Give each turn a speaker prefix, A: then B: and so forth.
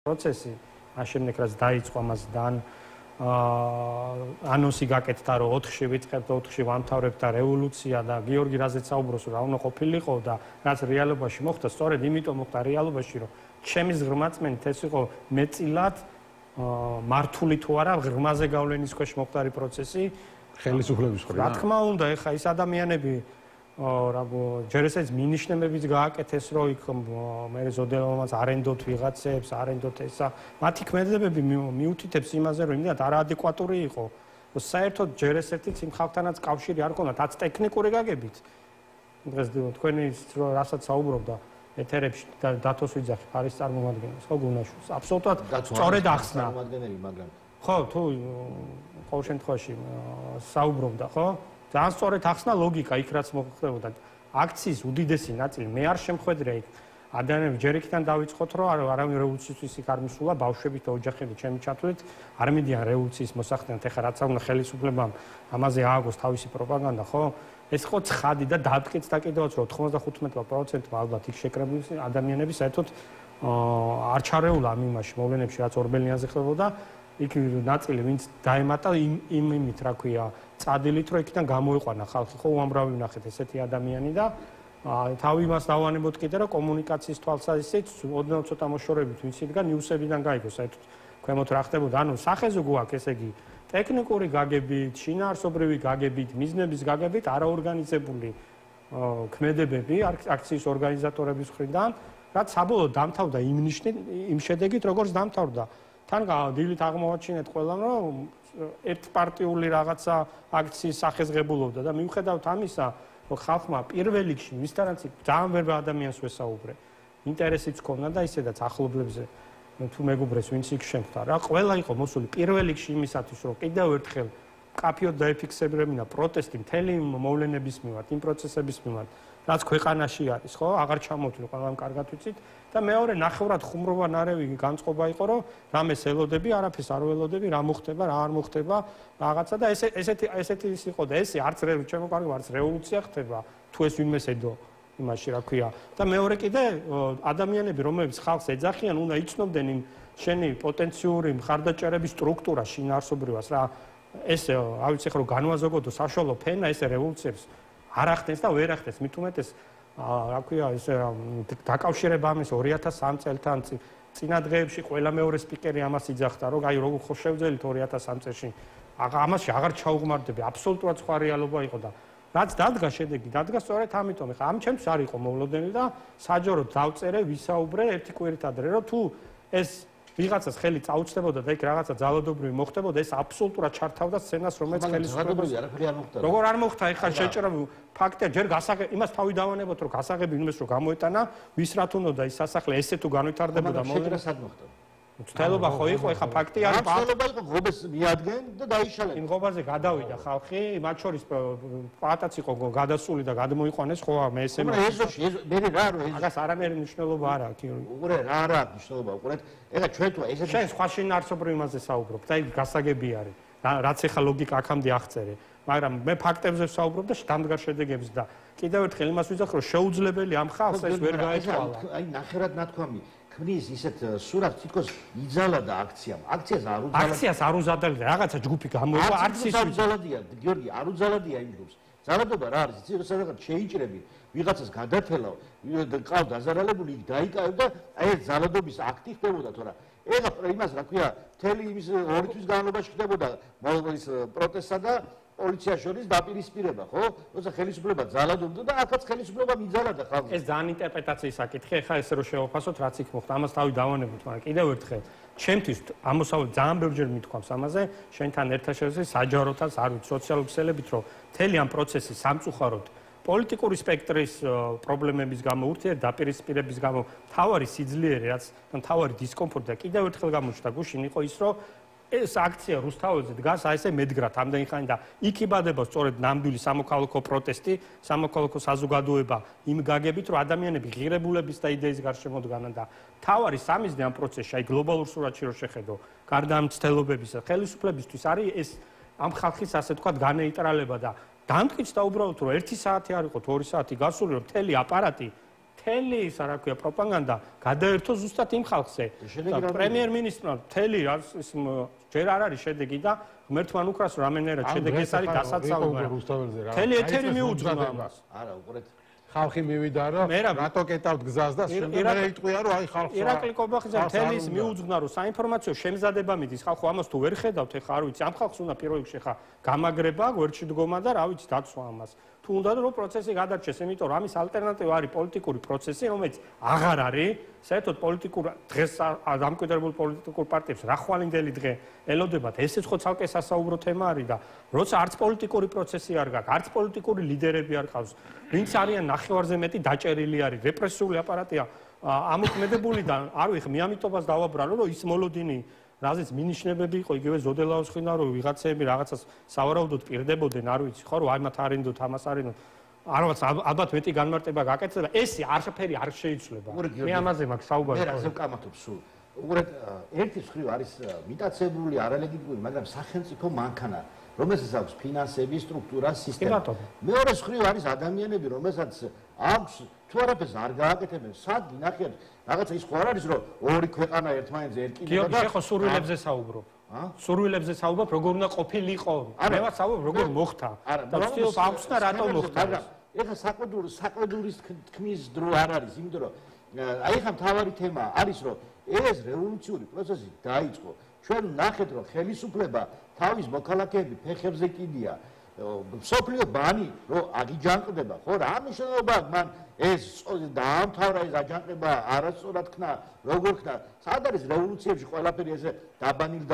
A: პროცესი, ამ შემდეგ რაც დაიწყო ამასთან ანონსი გაკეთდა, რომ 4-ში ვიწყებთ, 4-ში ვამთავრებთ და რევოლუცია და გიორგი რაზეც საუბრობს, რომ რა უნდა ყოფილიყო და რაც რეალობაში მოხდა, სწორედ იმიტომ მოხდა რეალობაში, რომ ჩემი ღრმაწმენით ეს იყო მეტილად მართული თუ არა ღრმაზე გავლენის ქვეშ მოხდარი პროცესი
B: ხელისუფლების მხრიდან.
A: რა თქმა უნდა, ეხა ის ადამიანები ჯერ ესეც მინიშნებებიც გააკეთეს, რომ იქ მე ზოდებამაც არენდოთ ვიღაცებს, არენდოთ ესა. მათი ქმედებები მიუთითებს იმაზე, რომ იმდენად არაადეკვატური იყო, რომ საერთოდ ჯერ ესეთი იმ ხალხთანაც კავშირი არ ჰქონდათ, რაც ტექნიკური გაგებით. დღეს თქვენი რასაც საუბრობდა ეთერებში დათოს ვიძახი არის წარმომადგენელი, ხო გუნაშვილს. აბსოლუტურად სწორედ ახსნა.
C: მაგრამ
A: ხო, თუ ყოველ შემთხვევაში საუბრობდა, ხო? ძალიან სწორედ ახსნა ლოგიკა იქ რაც მოხდებოდა. აქციის უდიდესი ნაწილი მე არ შემხედრე იქ. ადამიანები ჯერ იქიდან დავიწყოთ, რომ არავინ რევოლუციისთვის იქ არ მისულა, ბავშვებით და ოჯახებით ჩემი ჩათვლით არ მიდიან რევოლუციის მოსახდენად. ეხლა რაც უნდა ხელისუფლებამ ამაზე ააგოს თავისი პროპაგანდა, ხო? ეს ხო ცხადი და დადკიც და კიდევაც რომ 95% ალბათ იქ შეკრებილი ადამიანები საერთოდ არ ჩარეულა ამ იმაში მოვლენებში რაც ორბელიანზე ხდებოდა. იქ ნაწილი ვინც დაემატა იმით რა ქვია წადილით რომ იქიდან გამოიყვანა ხალხი ხო უამრავი ვნახეთ ესეთი ადამიანი და თავი მას დავანებოთ კიდე რომ კომუნიკაციის თვალსაზრისით ოდნავ ცოტა მოშორებით ვინც იდგა ნიუსებიდან გაიგო საერთოდ ქვემოთ რა ხდებოდა ანუ სახეზე გვაქვს ესე იგი ტექნიკური გაგებით შინაარსობრივი გაგებით მიზნების გაგებით არაორგანიზებული ქმედებები აქციის ორგანიზატორების მხრიდან რაც საბოლოოდ დამთავრდა იმ ნიშნით იმ შედეგით როგორც დამთავრდა თან დილით აღმოვაჩინეთ ყველამ რომ ერთპარტიული რაღაცა აქციის სახეზღებულობდა და მიუხედავად ამისა რომ ხალხმა პირველ რიგში მისთანაც ძალიან ვერ ადამიანს ვესაუბრე ინტერესიც ჰქონდა და ისედაც ახლობლებზე თუ მეგობრებს ვინც იქ შემხდა რა ყველა იყო მოსული პირველ რიგში იმისათვის რომ კიდევ ერთხელ კაფიოდ დაიფიქსებინებინა პროტესტი მთელი მოვლენების მიმართ იმ პროცესების მიმართ რაც ქვეყანაში არის ხო აღარ ჩამოთვლი ყველამ კარგად ვიცით და მეორე ნახევრად ხუმროვანარევი განწყობა იყო რომ რამეს ელოდები არაფერს არ ველოდები რა მოხდება რა არ მოხდება რაღაცა და ესეთი ის იყო და ესე არც ჩემო კარგი არც რევოლუცია ხდება თუ ეს ვინმეს ედო იმაში რა ქვია და მეორე კიდე ადამიანები რომლებიც ხალხს ეძახიან უნდა იცნობდნენ იმ შენი პოტენციური მხარდაჭერების სტრუქტურა შინაარსობრივას რა ეს რა ვიცი ხო განვაზოგოდო საშუალო ფენა ეს რევოლუციებს არ ახდენს და ვერ ახდენს მით უმეტეს რა ქვია ეს დაკავშირება ამის 2003 წელთან წინა დღეებში ყველა მეორე სპიკერი ამას იძახდა რომ აი როგორ ხო შევძელით 2003 წელში ამაში აღარ ჩაუღმარდები აბსოლუტურად სხვა რეალობა იყო და რაც დადგა შედეგი დადგა სწორედ ამიტომ ხა ამ ჩემს არ იყო მოვლოდნელი და საჯაროდ დავწერე ვისაუბრე ერთი კვირით ადრე რომ თუ ეს ვიღაცას ხელი წაუჩნდებოდა და იქ რაღაცა ძალადობრივი მოხდებოდა ეს აბსოლუტურად ჩართავდა სცენას რომელიც ხელისუფლებას როგორ არ მოხდა ეხლა შეჭრა ფაქტია ჯერ იმას თავი დავანებოთ რომ გასაღები იმას რომ გამოეტანა ვის რა თუნდოდა ის სასახლე ესე თუ განვითარდებოდა
C: მოვლენა სად მოხდა
A: მცდელობა ხო იყო ეხლა ფაქტი არის
C: მცდელობა იყო ღობეს მიადგენ და დაიშალეს
A: იმ ღობაზე გადავიდა ხალხი მათ შორის პატაც იყო გადასული და გადმოიყვანეს ხო მე ესე
C: მე რა რო ეს
A: მაგას არანაირი მნიშვნელობა არ აქვს
C: უყურე რა არა მნიშვნელობა უყურეთ ეხლა ჩვენ თუ ესეთი
A: შენ სხვა შინაარსობრივ იმაზე საუბრობ და იქ გასაგები არის რაც ეხლა ლოგიკა აქამდე აღწერე მაგრამ მე ფაქტებზე ვსაუბრობ და დამდგარ შედეგებზე და კიდევ ერთხელ იმას ვიძახ რომ შეუძლებელი ამ ხალხს ეს ვერ გაეცვალა
C: აი ნახევრად ნათქვამი ქმნის ისეთ სურათს თითქოს იძალა აქციამ აქციას
A: არ უზადდა რაღაცა ჯგუფი გამოიყო
C: არც ის უძალადია გიორგი არ უძალადია იმ ჯგუფს ძალადობა რა არის იცი სადღაც შეიჭრები ვიღაცას გადათელა ყავ დაზარალებული იქ დაიკავებ და აი ეს ძალადობის აქტი ხდებოდა თორა ეხლა იმას რა ქვია მთელი იმის 2 თვის განმავლობაში ხდებოდა ის პროტესტსა და პოლიციას შორის დაპირისპირება, ხო? როცა ხელისუფლება ძალადობდა და ახაც ხელისუფლება მიძალადა ხალხს.
A: ეს ძალიან ინტერპრეტაციის საკითხი, ეხლა ესე რომ შევაფასოთ, რაც იქ მოხდა, ამას თავი დავანებოთ, მაგრამ კიდევ ერთხელ, ჩემთვის ამოსავალი ძალიან ბევრჯერ მithქვამს ამაზე, შენთან ერთაშორისო საჯაროთაც არ ვიცი სოციალურ ქსელებით, რომ მთელი ამ პროცესი სამწუხაროდ პოლიტიკური სპექტრის პრობლემების გამო, ურთიერთდაპირისპირების გამო, თავარი სიძლიერე, რაც თავარი დისკომფორტი და კიდევ ერთხელ გამოჩნდა გუშინ იყო ის, რომ ეს აქცია რუსთაველზე დგას აი ესე მედგრად ამდენი ხანი და იქ იბადება სწორედ ნამდვილი სამოქალაქო პროტესტი, სამოქალაქო საზოგადოება იმ გაგებით, რომ ადამიანები ღირებულების და იდეის გარშემო დგანან და თავარი სამიზნე ამ პროცესში, აი გლობალურ სურათში რო შეხედო, გარდა ამ ცდელობებისა, ხელისუფლებისთვის არის ეს ამ ხალხის ასე თქვა განეიტრალება და დამტკიცდა უბრალოდ რომ 1 საათი არ იყო, 2 საათი გასული რომ მთელი აპარატი მთელი ისა რა ქვია პროპაგანდა გადაერთო ზუსტად იმ ხალხზე. პრემიერ-მინისტრმა მთელი ის ჯერ არ არის შედეგი და ღმერთთან უკრას რამენერად შედეგი ეს არის დასაცავი. მთელი ეთერი მიუძღვნა ამას.
C: არა, უყურეთ.
B: ხალხი მივიდა რომ რატო კეტავთ გზას და შემდეგ მე იტყვია რომ აი ხალხს
A: ირაკლი კობახიძე მთელი ის მიუძღვნა რომ საინფორმაციო შემზადება მიდის ხალხო ამას თუ ვერ ხედავთ ეხა არ ვიცი ამ ხალხს უნდა პირველ რიგში ხა გამაგრება გვერდში დგომა და რა ვიცი დაცვა ამას თუ უნდა რომ პროცესი გადარჩეს იმიტომ რომ ამის ალტერნატივა არის პოლიტიკური პროცესი რომელიც აღარ არის საერთოდ პოლიტიკურ დღეს დამკვიდრებულ პოლიტიკურ პარტიებს რა ხვალინდელი დღე ელოდებათ ესეც ხო ცალკე სასაუბრო თემა არის და როცა არც პოლიტიკური პროცესი არ გაქვს არც პოლიტიკური ლიდერები არ ყავს ვინც არიან ნახევარზე მეტი დაჭერილი არის რეპრესიული აპარატია ამოქმედებული და არ ვიხ მე ამიტომაც დავაბრალო რომ ის მოლოდინი რაზეც მინიშნებები იყო იგივე ზოდელაოს ხინა რომ ვიღაცები რაღაცას სავარაუდოდ პირდებოდნენ არ ვიცი ხო რომ აი მათ არინდოთ ამას არინდოთ არც ალბათ მეტი განმარტება გაკეთდება ეს არაფერი არ შეიცვლება მე ამაზე მაქვს საუბარი
C: მე რაზე ვკამათობ სულ უყურეთ ერთი მხრივ არის მიტაცებული არალეგიტიმური მაგრამ სახელმწიფო მანქანა რომელსაც აქვს ფინანსები, სტრუქტურა, სისტემა. მეორე მხრივ არის ადამიანები, რომელსაც აქვს თუ არაფერს არ გააკეთებენ, სად ნახეთ, რაღაცა ის ხო არ არის, რომ ორი ქვეყანა ერთმანეთზე ერკინება და
A: ხო სურვილებზე საუბრობ. სურვილებზე საუბრობ, როგორ უნდა ყოფილიყო. მე ვასაუბრობ, როგორ მოხდა. და ვცდილობ აქვს და რატომ მოხდა.
C: ეხლა საკვედურის თქმის დრო არ არის, იმიტომ რომ აი ხა მთავარი თემა არის, რომ ეს რევოლუციური პროცესი დაიწყო. ჩვენ ნახეთ, რომ ხელისუფლება თავის მოქალაქეები ფეხებზე კიდია სოფლიო ბანი რომ აგიჯანყდება ხო რა მნიშვნელობა მან ეს დაამთავრა ეს აჯანყება არასწორად ქნა როგორ ქნა სად არის რევოლუციებში ყველაფერი ესე დაბანილი